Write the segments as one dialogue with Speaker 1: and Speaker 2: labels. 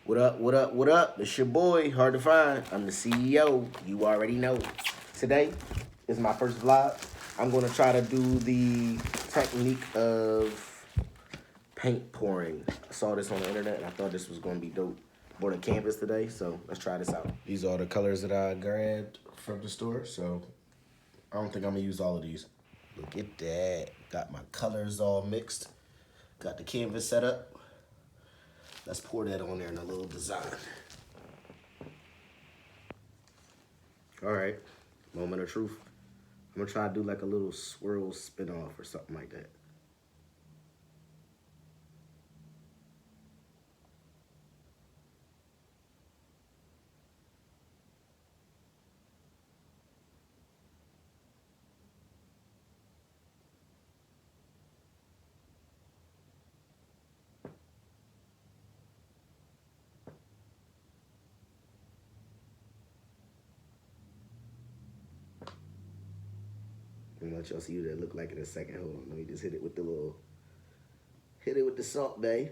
Speaker 1: What up, what up, what up? It's your boy, Hard to Find. I'm the CEO. You already know. Today is my first vlog. I'm going to try to do the technique of paint pouring. I saw this on the internet and I thought this was going to be dope. Bought a canvas today, so let's try this out. These are the colors that I grabbed from the store, so I don't think I'm going to use all of these. Look at that. Got my colors all mixed. Got the canvas set up. Let's pour that on there in a little design. All right, moment of truth. I'm gonna try to do like a little swirl spin off or something like that. I'm gonna let y'all see what that look like in a second. Hold on, let me just hit it with the Salt Bae.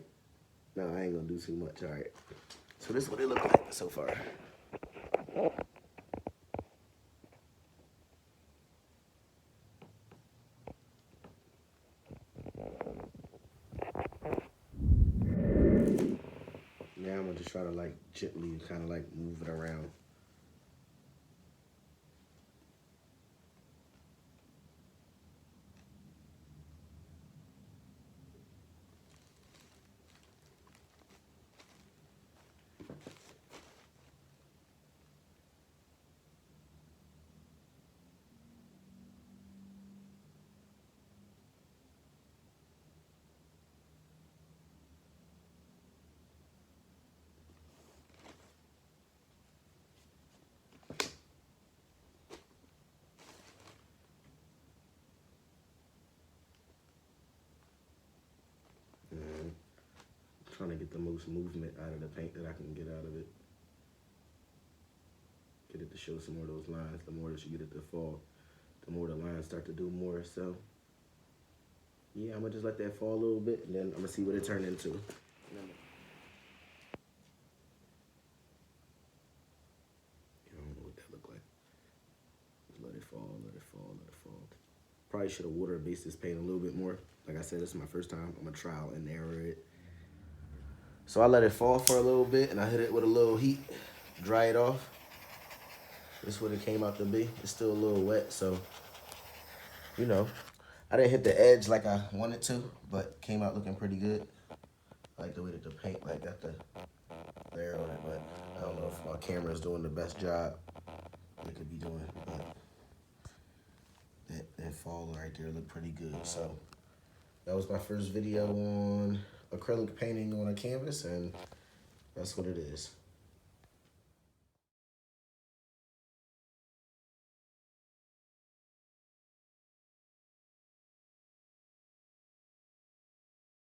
Speaker 1: No, I ain't gonna do too much, all right. So this is what it look like so far. Now I'm gonna just try to like gently kind of like move it around. And trying to get the most movement out of the paint that I can get out of it. Get it to show some more of those lines. The more that you get it to fall, the more the lines start to do more. So yeah, I'm gonna just let that fall a little bit and then I'm gonna see what it turned into. I don't know what that looked like. Just let it fall, let it fall, let it fall. Probably should have water based this paint a little bit more. Like I said, this is my first time. I'm gonna trial and error it. So I let it fall for a little bit and I hit it with a little heat, dry it off. This is what it came out to be. It's still a little wet, so you know. I didn't hit the edge like I wanted to, but came out looking pretty good. I like the way that the paint like got the layer on it, but I don't know if my camera is doing the best job it could be doing. But that fall right there looked pretty good. So that was my first video on acrylic painting on a canvas, and that's what it is.